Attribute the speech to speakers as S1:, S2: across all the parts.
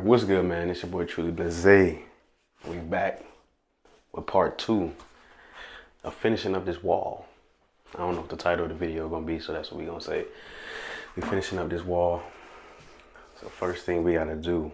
S1: What's good, man? It's your boy Truly Blizzy. We back with part 2 of finishing up this wall. I don't know what the title of the video is gonna be, so that's what we gonna say. We finishing up this wall. So first thing we gotta do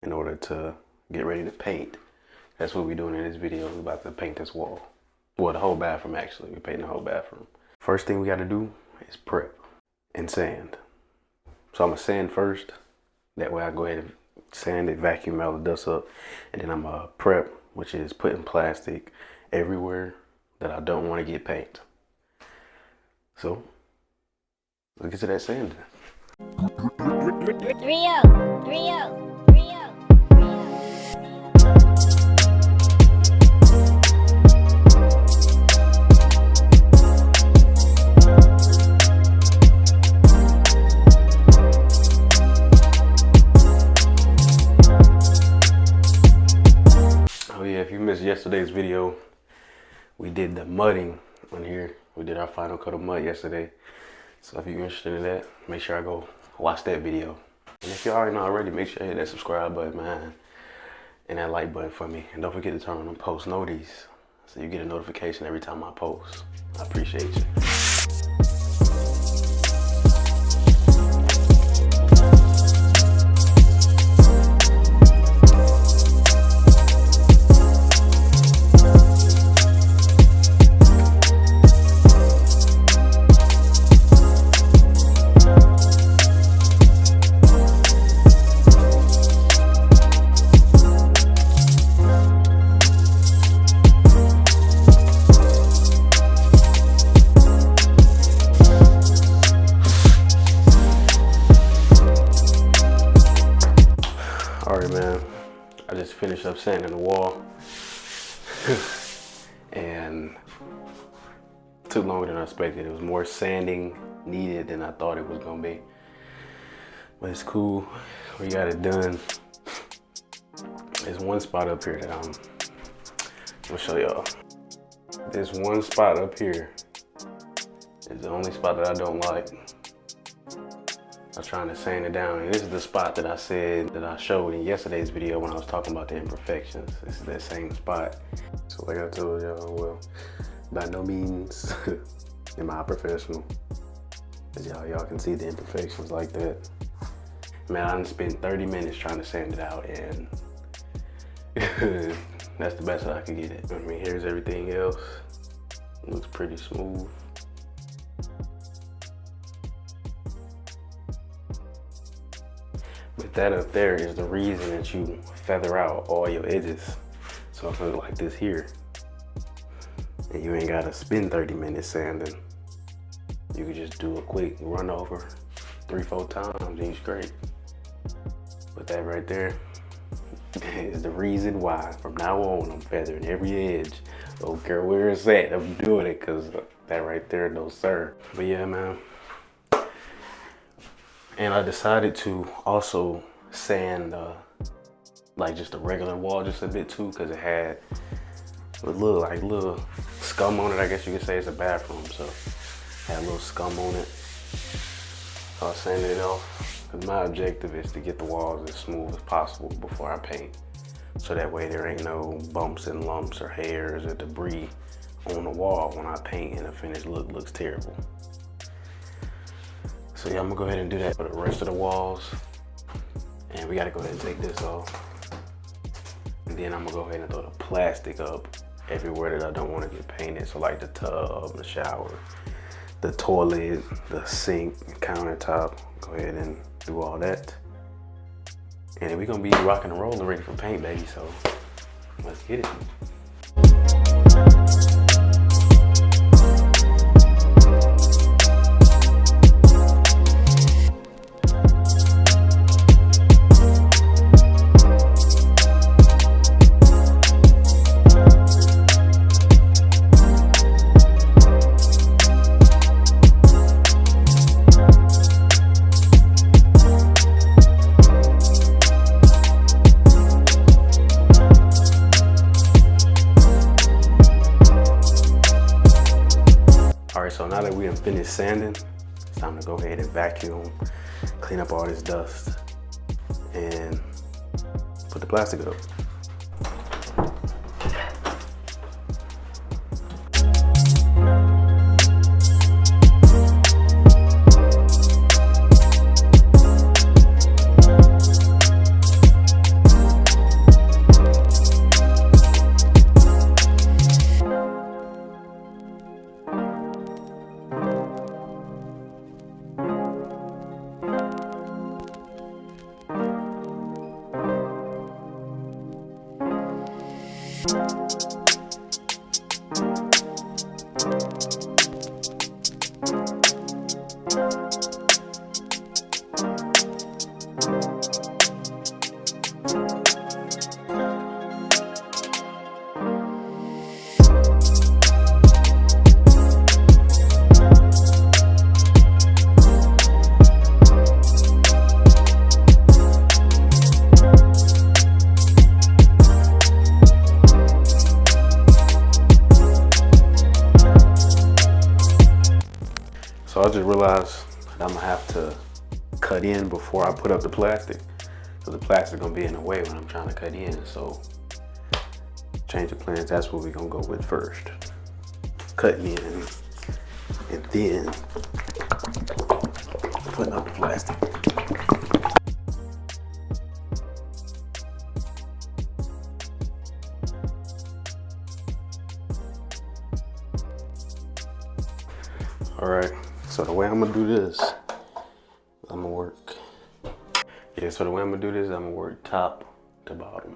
S1: in order to get ready to paint, that's what we're doing in this video. We're about to paint this wall. Well, the whole bathroom actually. We're painting the whole bathroom. First thing we gotta do is prep and sand. So I'm gonna sand first. That way I go ahead and sand it, vacuum all the dust up, and then I'm gonna prep, which is putting plastic everywhere that I don't want to get paint. So let's get to that sanding.
S2: 3-0.
S1: If you missed yesterday's video, we did the mudding on here. We did our final coat of mud yesterday. So if you're interested in that, make sure I go watch that video. And if you already know already, make sure you hit that subscribe button, man, and that like button for me. And don't forget to turn on them post notices so you get a notification every time I post. I appreciate you. Alright, man, I just finished up sanding the wall and it took longer than I expected. It was more sanding needed than I thought it was gonna be, but it's cool. We got it done. There's one spot up here that I'm gonna show y'all. This one spot up here is the only spot that I don't like. I was trying to sand it down, and this is the spot that I said that I showed in yesterday's video when I was talking about the imperfections. This is that same spot. So like I told y'all, well, by no means am I professional. Y'all can see the imperfections like that. Man, I done spent 30 minutes trying to sand it out, and that's the best that I could get it. I mean, here's everything else. It looks pretty smooth. But that up there is the reason that you feather out all your edges. So if it look like this here, and you ain't gotta spend 30 minutes sanding, you can just do a quick run over 3-4 times and you're straight. But that right there is the reason why from now on I'm feathering every edge. Don't care where it's at, I'm doing it, cause that right there, no sir. But yeah, man. And I decided to also sand like just a regular wall just a bit too, because it had a little scum on it. I guess you could say it's a bathroom, so it had a little scum on it. So I sanded it off, because my objective is to get the walls as smooth as possible before I paint. So that way there ain't no bumps and lumps or hairs or debris on the wall when I paint and the finished look looks terrible. So yeah, I'm gonna go ahead and do that for the rest of the walls. And we gotta go ahead and take this off. And then I'm gonna go ahead and throw the plastic up everywhere that I don't wanna get painted. So like the tub, the shower, the toilet, the sink, the countertop. Go ahead and do all that. And then we're gonna be rocking and rolling ready for paint, baby. So let's get it. So now that we have finished sanding, it's time to go ahead and vacuum, clean up all this dust. and put the plastic up. So I just realized that I'm gonna have to cut in before I put up the plastic. So the plastic gonna be in the way when I'm trying to cut in. So change of plans, that's what we're gonna go with first. Cutting in and then putting up the plastic. All right. So the way I'm gonna do this, I'm gonna work. Yeah, so the way I'm gonna do this, I'm gonna work top to bottom.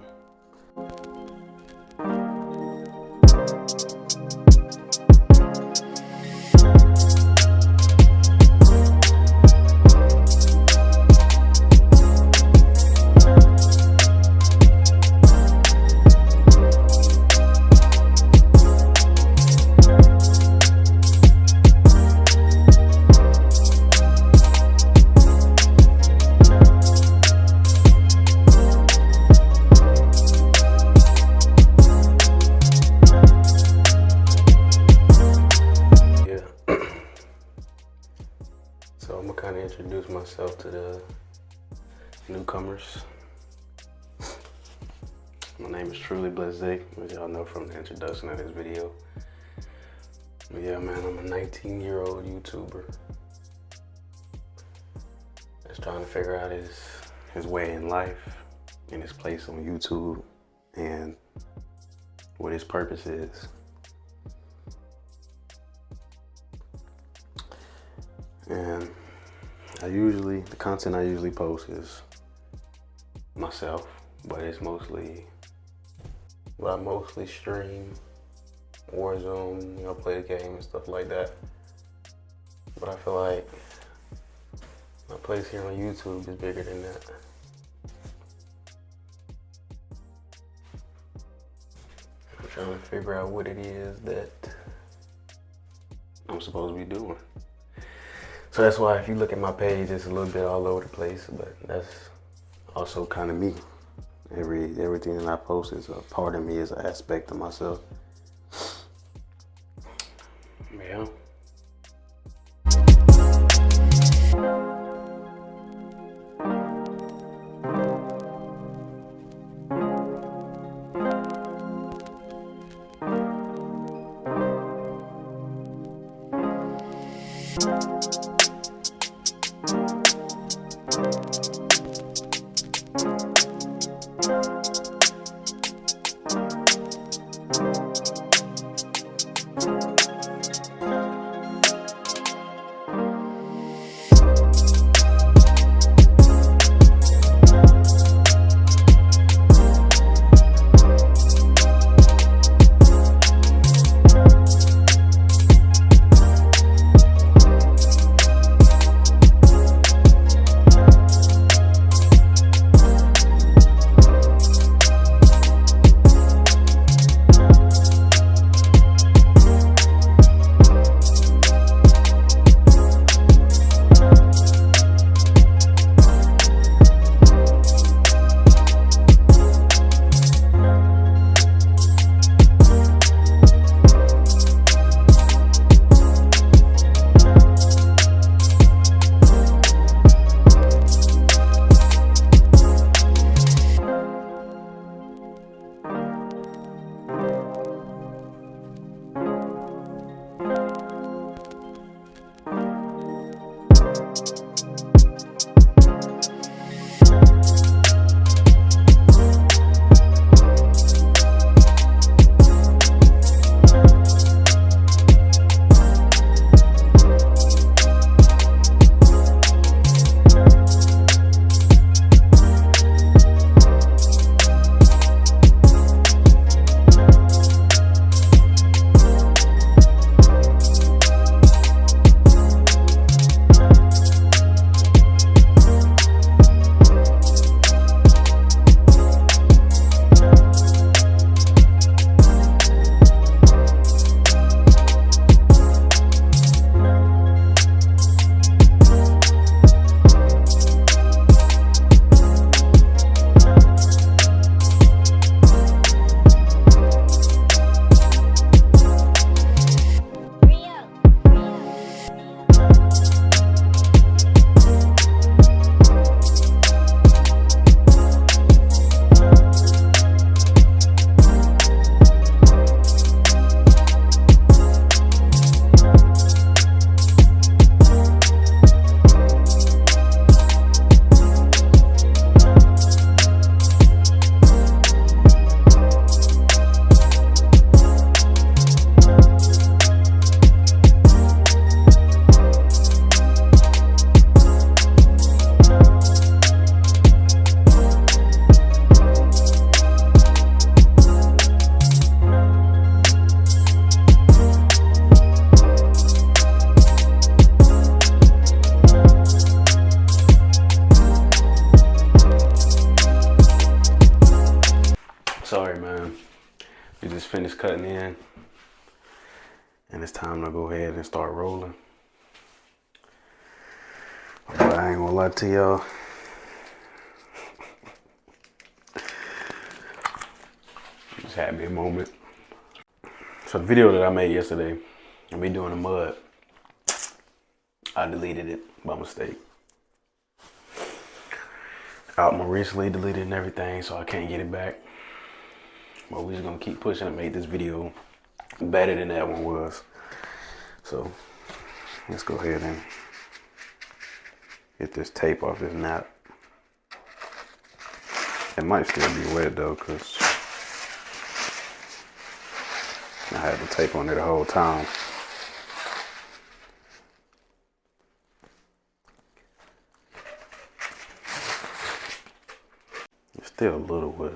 S1: So I'm gonna kind of introduce myself to the newcomers. My name is Truly Blessé, as y'all know from the introduction of this video. But yeah, man, I'm a 19-year-old YouTuber that's trying to figure out his way in life and his place on YouTube and what his purpose is. And the content I usually post is myself, but it's mostly what I mostly stream, Warzone, you know, play the game and stuff like that. But I feel like my place here on YouTube is bigger than that. I'm trying to figure out what it is that I'm supposed to be doing. So that's why if you look at my page, it's a little bit all over the place, but that's also kind of me. Everything that I post is a part of me, is an aspect of myself. Yeah. We just finished cutting in, and it's time to go ahead and start rolling. But I ain't gonna lie to y'all. Just had me a moment. So the video that I made yesterday, of me doing the mud, I deleted it by mistake. Alma recently deleted and everything, so I can't get it back. But we're just gonna keep pushing and make this video better than that one was. So let's go ahead and get this tape off this knot. It might still be wet though, cause I had the tape on there the whole time. It's still a little wet.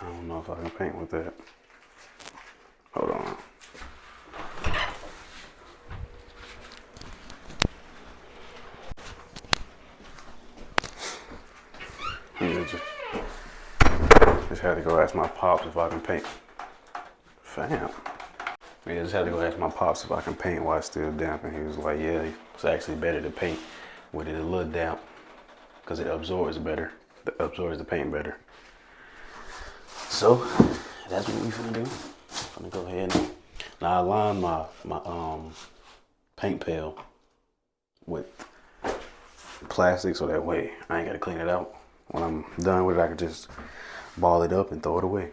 S1: I don't know if I can paint with that. Hold on. Just had to go ask my pops if I can paint. Fam. Yeah, just had to go ask my pops if I can paint while it's still damp, and he was like, yeah, it's actually better to paint with it a little damp because it absorbs better. It absorbs the paint better. So that's what we finna do. I'm gonna go ahead and now I line my paint pail with plastic so that way I ain't gotta clean it out. When I'm done with it, I can just ball it up and throw it away.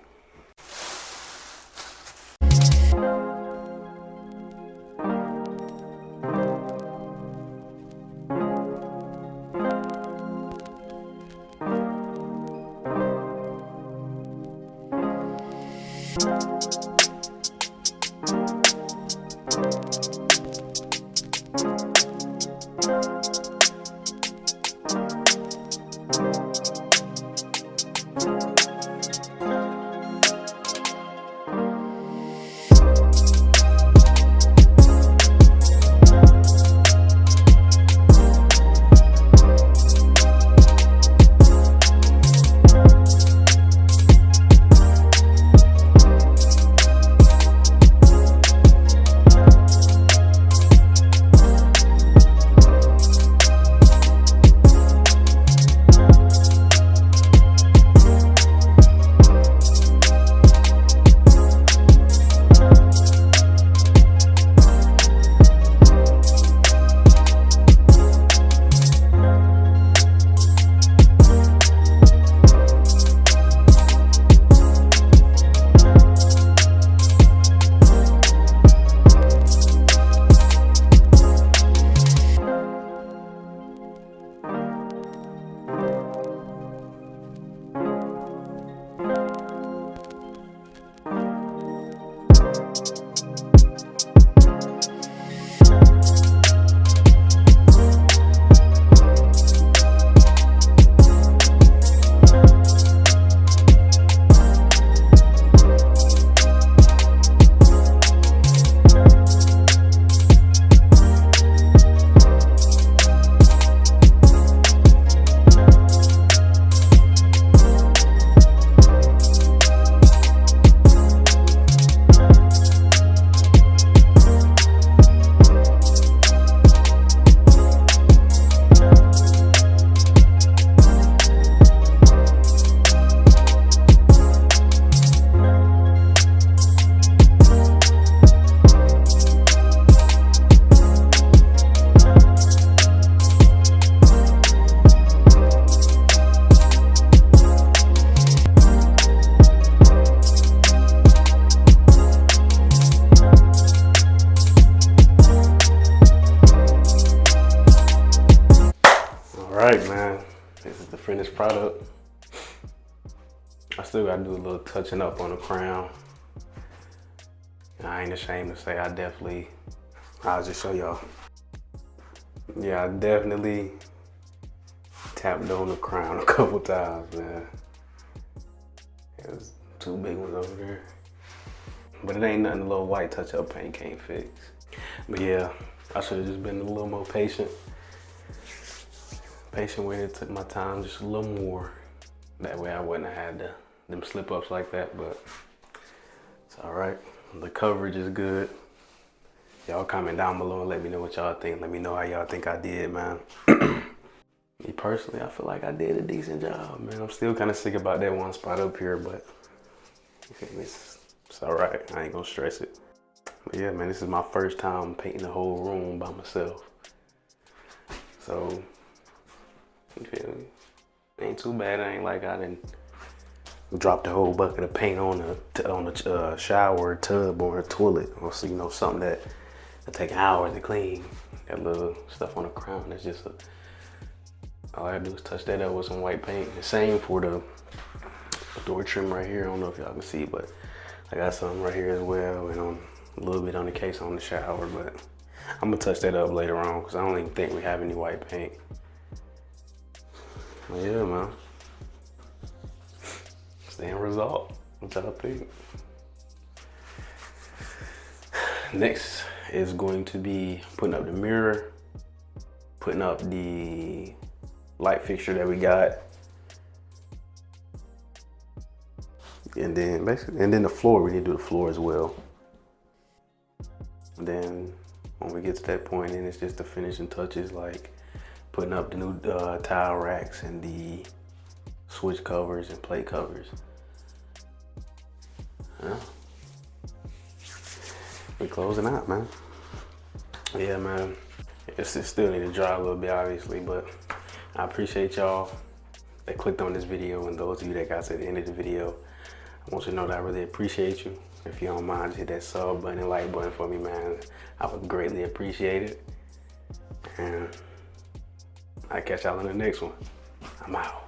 S1: Alright, man, this is the finished product. I still gotta do a little touching up on the crown. I ain't ashamed to say I'll just show y'all. Yeah, I definitely tapped on the crown a couple times, man. There's two big ones over there. But it ain't nothing a little white touch-up paint can't fix. But yeah, I should have just been a little more patient. Patient with it, took my time just a little more. That way I wouldn't have had to them slip ups like that, but it's all right. The coverage is good. Y'all comment down below and let me know what y'all think. Let me know how y'all think I did, man. Me personally, I feel like I did a decent job, man. I'm still kind of sick about that one spot up here, but it's all right. I ain't gonna stress it. But yeah, man, this is my first time painting the whole room by myself. So, you feel me? Ain't too bad. I ain't like I didn't drop the whole bucket of paint on the shower tub or a toilet, or so, you know, something that take hours to clean. That little stuff on the crown, that's just all I gotta do is touch that up with some white paint. The same for the door trim right here. I don't know if y'all can see, but I got some right here as well, and on a little bit on the case on the shower, but I'm gonna touch that up later on because I don't even think we have any white paint. But yeah, man. It's the end result. What y'all think? Next is going to be putting up the mirror, putting up the light fixture that we got, and then the floor. We need to do the floor as well. And then when we get to that point, then it's just the finishing touches, like putting up the new tile racks and the switch covers and plate covers. Yeah. We closing out, man. Yeah, man. It still need to dry a little bit, obviously, but I appreciate y'all that clicked on this video, and those of you that got to the end of the video. I want you to know that I really appreciate you. If you don't mind, just hit that sub button and like button for me, man. I would greatly appreciate it. And I'll catch y'all in the next one. I'm out.